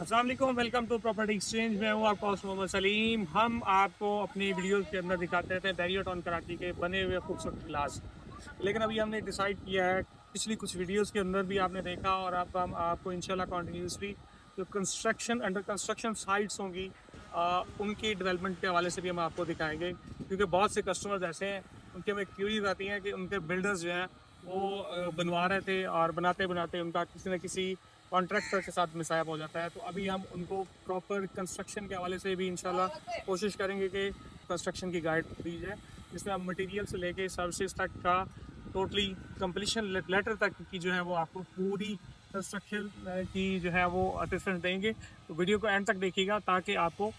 अस्सलाम वालेकुम, welcome to property exchange. मैं हूँ आपका होस्ट मोहम्मद सलीम। हम आपको अपनी वीडियोस के अंदर दिखाते रहते हैं बैरियर टाउन कराची के बने हुए खूबसूरत क्लास। लेकिन अभी हमने डिसाइड किया है, पिछली कुछ वीडियोस के अंदर भी आपने देखा और अब हम आपको इंशाल्लाह कंटिन्यूसली जो कंस्ट्रक्शन अंडर कंस्ट्रक्शन साइट्स होंगी उनकी डेवलपमेंट के हवाले से भी हम आपको दिखाएंगे, क्योंकि बहुत से कस्टमर्स ऐसे हैं, उनके में क्यूरीज आती हैं कि उनके बिल्डर्स जो हैं वो बनवा रहे थे और बनाते बनाते उनका किसी न किसी कॉन्ट्रैक्टर के साथ मिसाइब हो जाता है। तो अभी हम उनको प्रॉपर कंस्ट्रक्शन के हवाले से भी इंशाल्लाह कोशिश करेंगे कि कंस्ट्रक्शन की गाइड दी जाए, जिसमें हम मटेरियल से लेके सर्विसेज तक का टोटली कंप्लीशन लेटर तक की जो है वो आपको पूरी कंस्ट्रक्शन की जो है वो असिस्टेंस देंगे। तो वीडियो को एंड तक देखिएगा ताकि आपको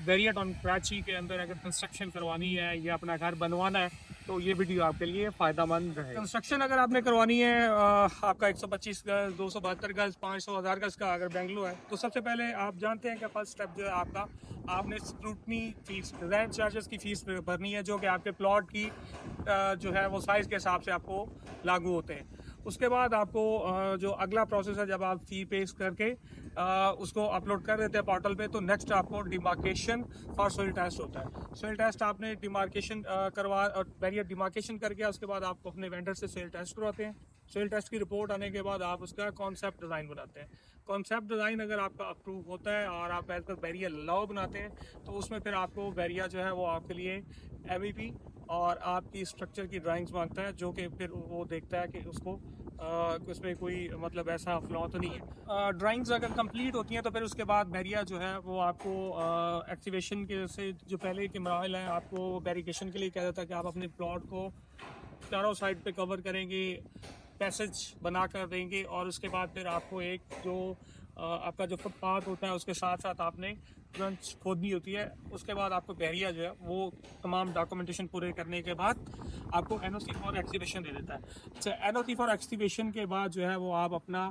वेरिएट ऑन कराची के अंदर अगर कंस्ट्रक्शन करवानी है या अपना घर बनवाना है तो ये वीडियो आपके लिए फ़ायदेमंद है। कंस्ट्रक्शन अगर आपने करवानी है आपका 125 गज, 272 गज, 500, 1000 गज का अगर बेंगलो है, तो सबसे पहले आप जानते हैं कि फर्स्ट स्टेप जो है आपका, आपने स्क्रूटनी फीस, डिज़ाइन चार्जेस की फीस भरनी है, जो कि आपके प्लॉट की जो है वो साइज़ के हिसाब से आपको लागू होते हैं। उसके बाद आपको जो अगला प्रोसेस है, जब आप फी पे करके उसको अपलोड कर देते हैं पोर्टल पे, तो नेक्स्ट आपको डिमार्केशन फॉर सोइल टेस्ट होता है। सोइल टेस्ट आपने डिमार्केशन करवा और बैरियर डिमार्केशन करके उसके बाद आपको अपने वेंडर से सोइल टेस्ट करवाते हैं। सोइल टेस्ट की रिपोर्ट आने के बाद आप उसका कॉन्सेप्ट डिज़ाइन बनाते हैं। कॉन्सेप्ट डिज़ाइन अगर आपका अप्रूव होता है और आप एज पर बैरियर लॉ बनाते हैं, तो उसमें फिर आपको बैरियर जो है वो आपके लिए एमईपी और आपकी स्ट्रक्चर की ड्राइंग्स मांगता है, जो कि फिर वो देखता है कि उसको उसमें कोई मतलब ऐसा फ्लॉ तो नहीं है। ड्राइंग्स अगर कंप्लीट होती हैं तो फिर उसके बाद बैरियर जो है वो आपको एक्टिवेशन के से जो पहले के मराहल हैं, आपको बैरिकेशन के लिए कह देता है कि आप अपने प्लॉट को चारों साइड पे कवर करेंगे, पैसेज बना कर देंगे, और उसके बाद फिर आपको एक जो आपका जो फुटपाथ होता है उसके साथ साथ आपने ब्रंच खोदनी होती है। उसके बाद आपको बैरियर जो है वो तमाम डॉक्यूमेंटेशन पूरे करने के बाद आपको एनओसी फॉर एक्टिवेशन दे देता है। अच्छा, एनओसी फॉर एक्टिवेशन के बाद जो है वो आप अपना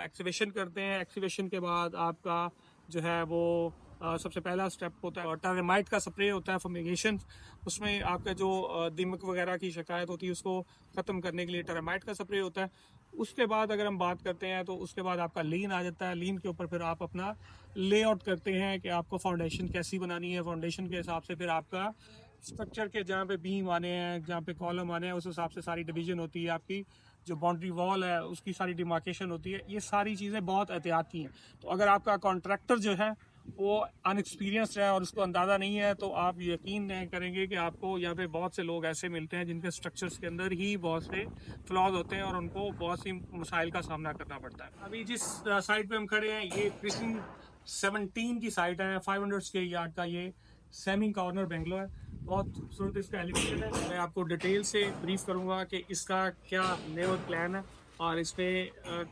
एक्टिवेशन करते हैं। एक्टिवेशन के बाद आपका जो है वो सबसे पहला स्टेप होता है टर्माइट का स्प्रे होता है, फुमिगेशन। उसमें आपका जो दीमक वगैरह की शिकायत होती है उसको ख़त्म करने के लिए टर्माइट का स्प्रे होता है। उसके बाद अगर हम बात करते हैं तो उसके बाद आपका लीन आ जाता है। लीन के ऊपर फिर आप अपना लेआउट करते हैं कि आपको फाउंडेशन कैसी बनानी है। फाउंडेशन के हिसाब से फिर आपका स्ट्रक्चर के जहाँ पे बीम आने हैं, जहाँ पे कॉलम आने हैं, उस हिसाब से सारी डिवीजन होती है। आपकी जो बाउंड्री वॉल है उसकी सारी डिमार्केशन होती है। ये सारी चीज़ें बहुत एहतियाती हैं। तो अगर आपका कॉन्ट्रैक्टर जो है वो अनएक्सपीरियंस्ड है और उसको अंदाज़ा नहीं है, तो आप यकीन नहीं करेंगे कि आपको यहाँ पे बहुत से लोग ऐसे मिलते हैं जिनके स्ट्रक्चर्स के अंदर ही बहुत से फ्लॉज होते हैं और उनको बहुत सी मसाइल का सामना करना पड़ता है। अभी जिस साइट पे हम खड़े हैं ये प्रिसिंग 17 की साइट है। 500 स्क्वायर यार्ड का ये सेमी कॉर्नर बेंगलो है। बहुत खूबसूरत इसका एलिवेशन है। मैं आपको डिटेल से ब्रीफ करूंगा कि इसका क्या लेवल प्लान है और इस पे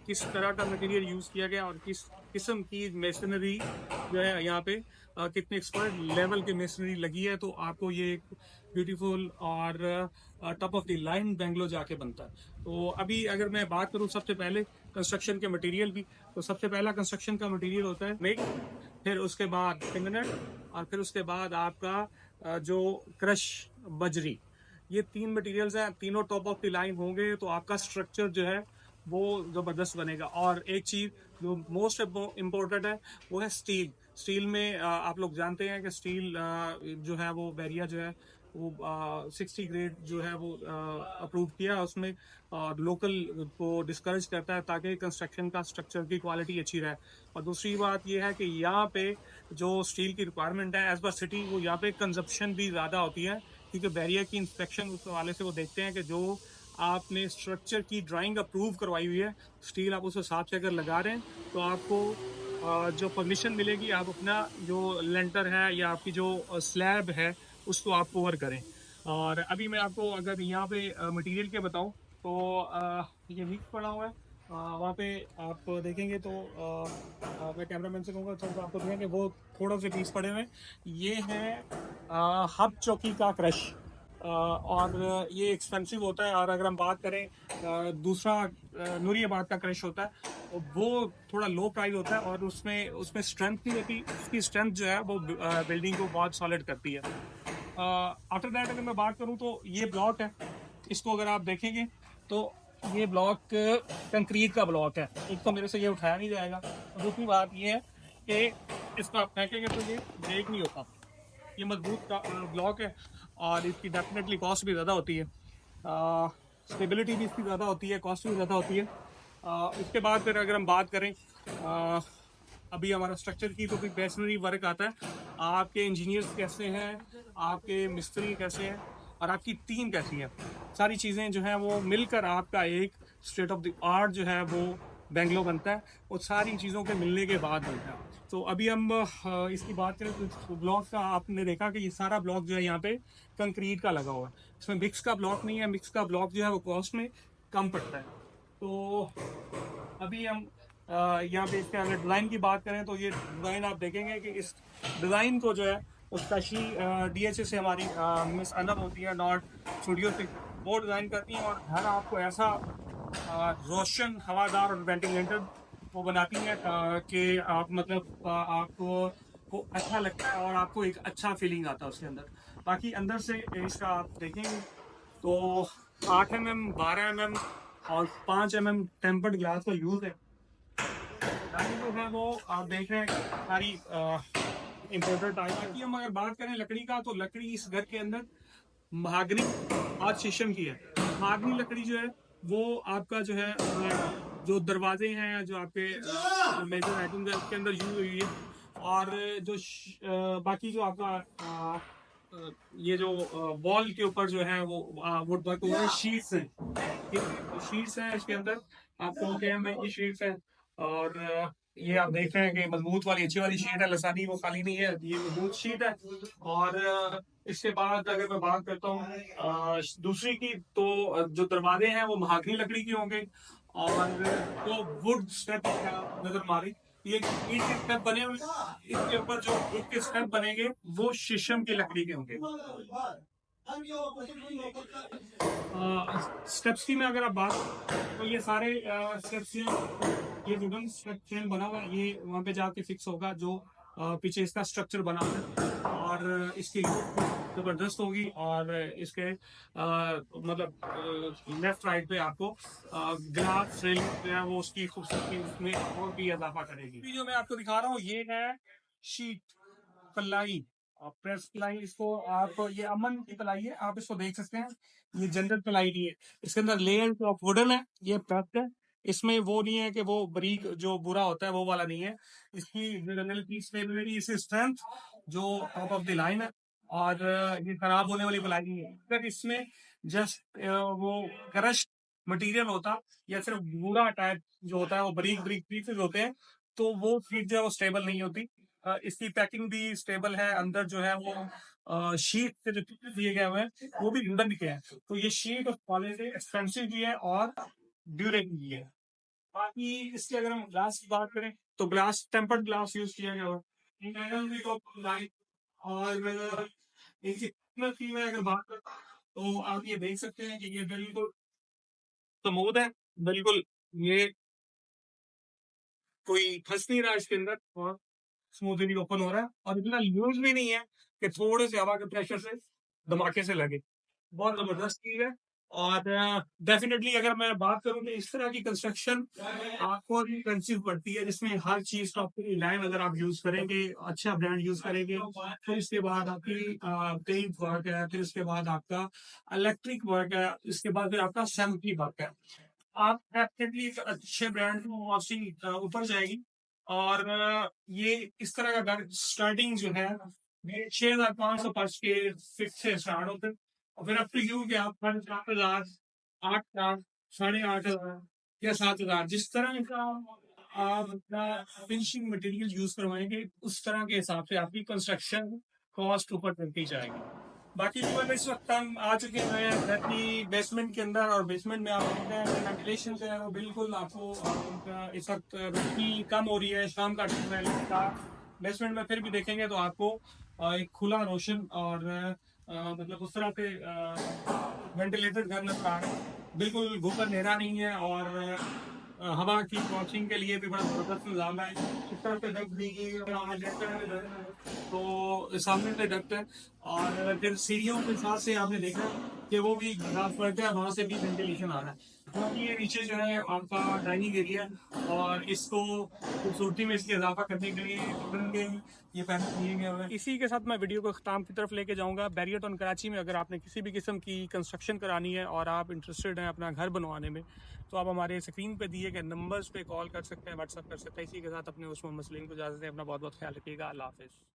किस तरह का मटेरियल यूज़ किया गया और किस किस्म की मेसनरी जो है यहाँ पे कितने एक्सपर्ट लेवल की मेसनरी लगी है। तो आपको ये एक ब्यूटीफुल और top of the line bungalow जाके बनता है। तो अभी अगर मैं बात करूँ सबसे पहले कंस्ट्रक्शन के मटेरियल की, तो सबसे पहला कंस्ट्रक्शन का मटेरियल होता है मेक, फिर उसके बाद फिंगरनेट, और फिर उसके बाद आपका जो क्रश बजरी। ये तीन मटेरियल्स हैं, तीनों टॉप ऑफ द लाइन होंगे तो आपका स्ट्रक्चर जो है वो ज़बरदस्त बनेगा। और एक चीज़ जो मोस्ट इम्पोर्टेंट है वो है स्टील। स्टील में आप लोग जानते हैं कि स्टील जो है वो बैरियर जो है वो 60 ग्रेड जो है वो अप्रूव किया है उसमें, और लोकल को डिस्करेज करता है ताकि कंस्ट्रक्शन का स्ट्रक्चर की क्वालिटी अच्छी रहे। और दूसरी बात ये है कि यहाँ पे जो स्टील की रिक्वायरमेंट है एज पर सिटी, वो यहाँ पे कंजप्शन भी ज़्यादा होती है, क्योंकि बैरियर की इंस्पेक्शन उस हवाले से वो देखते हैं कि जो आपने स्ट्रक्चर की ड्राइंग अप्रूव करवाई हुई है, स्टील आप उस हिसाब से अगर लगा रहे हैं तो आपको जो परमिशन मिलेगी आप अपना जो लेंटर है या आपकी जो स्लैब है उसको आप कवर करें। और अभी मैं आपको अगर यहाँ पे मटेरियल के बताऊँ तो ये वीक पड़ा हुआ है। वहाँ पे आप देखेंगे तो मैं कैमरामैन से कहूँगा तो आपको देखेंगे वो थोड़ा से पीस पड़े हुए हैं। ये है हब चौकी का क्रश, और ये एक्सपेंसिव होता है। और अगर हम बात करें दूसरा नूरियाबाद का क्रश होता है, वो थोड़ा लो प्राइस होता है और उसमें उसमें स्ट्रेंथ नहीं होती। उसकी स्ट्रेंथ जो है वो बिल्डिंग को बहुत सॉलिड करती है। आफ्टर दैट अगर मैं बात करूं तो ये ब्लॉक है, इसको अगर आप देखेंगे तो ये ब्लॉक कंक्रीट का ब्लॉक है। एक तो मेरे से ये उठाया नहीं जाएगा, और दूसरी बात ये है कि इसको आप फेंकेंगे तो ये ब्रेक नहीं होता। ये मजबूत ब्लॉक है और इसकी डेफिनेटली कॉस्ट भी ज़्यादा होती है, स्टेबिलिटी भी इसकी ज़्यादा होती है, कॉस्ट भी ज़्यादा होती है। इसके बाद फिर अगर हम बात करें अभी हमारा स्ट्रक्चर की, तो भी बेसनरी वर्क आता है। आपके इंजीनियर्स कैसे हैं, आपके मिस्त्री कैसे हैं और आपकी टीम कैसी है, सारी चीज़ें जो हैं वो मिलकर आपका एक स्टेट ऑफ द आर्ट जो है वो बेंगलो बनता है। और सारी चीज़ों के मिलने के बाद बनता है। तो अभी हम इसकी बात करें तो ब्लॉक का आपने देखा कि ये सारा ब्लॉक जो है यहाँ पे कंक्रीट का लगा हुआ है, इसमें मिक्स का ब्लॉक नहीं है। मिक्स का ब्लॉक जो है वो कॉस्ट में कम पड़ता है। तो अभी हम यहाँ पे इसके अगर डिज़ाइन की बात करें तो ये डिज़ाइन आप देखेंगे कि इस डिज़ाइन को जो है वो स्पेशली DHA से हमारी मिस अनब होती है नॉट स्टूडियो से, वो डिज़ाइन करती हैं और घर आपको ऐसा रोशन, हवादार और वेंटिलेटेड वो बनाती हैं कि आप मतलब आपको को अच्छा लगता है और आपको एक अच्छा फीलिंग आता है उसके अंदर। बाकी अंदर से इसका आप देखेंगे तो 8 mm, 12 mm और 5 mm टेम्पर्ड ग्लास का यूज़ है। टाइल जो है वो आप देख रहे हैं सारी इम्पोर्टेड टाइल की। हम अगर बात करें लकड़ी का, तो लकड़ी इस घर के अंदर महागनी और शीशम की है। महागनी लकड़ी जो है वो आपका जो है जो दरवाजे हैं, जो आपके मेजर आइटम्स है उसके अंदर यूज हुई है। और जो बाकी जो आपका ये जो वॉल के ऊपर जो है वो वुड वर्क हुआ है, शीट्स हैं, शीट्स हैं इसके अंदर आपको क्या में ये शीट्स हैं। और ये आप देख रहे हैं कि मजबूत वाली अच्छी वाली शीट है, लसानी वो खाली नहीं है, ये मजबूत शीट है। और इसके बाद अगर मैं बात करता हूँ दूसरी की, तो जो दरवाजे हैं वो महागनी लकड़ी के होंगे। और जो वुड स्टेप नजर मारी, ये ईंट के स्टेप बने हुए, इसके ऊपर जो ईंट के स्टेप बनेंगे वो शीशम की लकड़ी के होंगे। स्टेप्स की में अगर आप बात, तो ये सारे स्टेप्स ये वुडन स्ट्रक्चर बना हुआ है, ये वहाँ पे जाके फिक्स होगा जो पीछे इसका स्ट्रक्चर बना हुआ है। और इसकी जबरदस्त होगी और इसके मतलब लेफ्ट राइट पे आपको ग्लास रेलिंग जो है वो उसकी खूबसूरती उसमें और भी इजाफा करेगी। जो मैं आपको दिखा रहा हूँ ये है शीट प्लाई, प्रेस प्लाई। इसको आप, ये अमन की प्लाई है, आप इसको देख सकते हैं, ये जनरल प्लाई नहीं है। इसके अंदर लेयर ऑफ वुडन है, ये प्रेस है। इसमें वो नहीं है कि वो बारीक जो बुरा होता है वो वाला नहीं है। इसकी जनरल स्टेबिलिटी, इसकी स्ट्रेंथ जो टॉप ऑफ द लाइन है। और ये खराब होने वाली प्लाई नहीं है। अगर इसमें जस्ट वो क्रश मटेरियल होता या सिर्फ बुरा टाइप जो होता है वो बारीक बारीक पीसेस होते हैं, तो वो चीज जो है वो स्टेबल नहीं होती। इसकी पैकिंग भी स्टेबल है, अंदर जो है वो शीट से जो दिए गए हुए हैं वो भी वुडन के हैं। तो ये शीट ऑफ क्वालिटी एक्सपेंसिव भी है और ड्यूरेबल भी है। बाकी इसके अगर हम ग्लास की बात करें तो ग्लास टेम्पर्ड ग्लास यूज किया गया है। और इनकी कीमत की मैं अगर बात करूं तो आप ये देख सकते हैं कि ये बिल्कुल स्मूथ है, बिल्कुल ये कोई फंस नहीं रहा इसके अंदर और स्मूथली ओपन हो रहा है। और इतना लूज भी नहीं है कि थोड़े से हवा के प्रेशर से धमाके से लगे। बहुत जबरदस्त चीज है। और डेफिनेटली अगर मैं बात करूं तो इस तरह की कंस्ट्रक्शन आपको एक्सपेंसिव पड़ती है, जिसमें हर चीज का आपकी लाइन अगर आप यूज करेंगे, अच्छा ब्रांड यूज करेंगे, फिर इसके बाद आपकी पेंट वर्क है, फिर इसके बाद आपका इलेक्ट्रिक वर्क है, इसके बाद फिर आपका सैनिटरी वर्क है, आप डेफिनेटली एक अच्छे ब्रांड को वापसी ऊपर जाएगी। और ये इस तरह का घर स्टार्टिंग जो है 6,500 पर्स के फिक्स से स्टार्ट होते हैं। और फिर अप टू यू कि आप 7,000, 8,000, 8,500 या 7,000, जिस तरह का आप अपना फिनिशिंग मटेरियल यूज करवाएंगे उस तरह के हिसाब से आपकी कंस्ट्रक्शन कॉस्ट ऊपर चलती जाएगी। बाकी जो इस वक्त हम आ चुके हैं घर की बेसमेंट के अंदर, और बेसमेंट में आप देखते हैं वेंटिलेशन जो है वो बिल्कुल आपको इस वक्त रोशनी कम हो रही है, शाम का टाइम है। बेसमेंट में फिर भी देखेंगे तो आपको एक खुला रोशन और मतलब उस तरह से वेंटिलेटेड घर नजर आ रहा है, बिल्कुल घूम अंधेरा नहीं है। और हवा की क्रॉसिंग के लिए भी बड़ा जबरदस्त निजाम है। इस तरह से डक्ट दी गई है, तो सामने से डक्ट है। और फिर सीढ़ियों के साथ से आपने देखा कि वो भी ग्लास वर्क है, वहां से भी वेंटिलेशन आ रहा है। बाकी ये नीचे जो है आपका डाइनिंग एरिया है और इसको खूबसूरती में इसकी इजाफा करने के लिए वुडन के ये पैनल दिए गए हुए हैं। इसी के साथ मैं वीडियो को ख़त्म की तरफ लेके जाऊंगा। बैरियटॉन कराची में अगर आपने किसी भी किस्म की कंस्ट्रक्शन करानी है और आप इंटरेस्टेड हैं अपना घर बनवाने में, तो आप हमारे स्क्रीन पे दिए गए नंबर्स पे कॉल कर सकते हैं, व्हाट्सअप कर सकते हैं। इसी के साथ अपने उस्मान मसलिम को इजाज़त दें। अपना बहुत बहुत ख्याल रखिएगा। अल्लाह हाफिज़।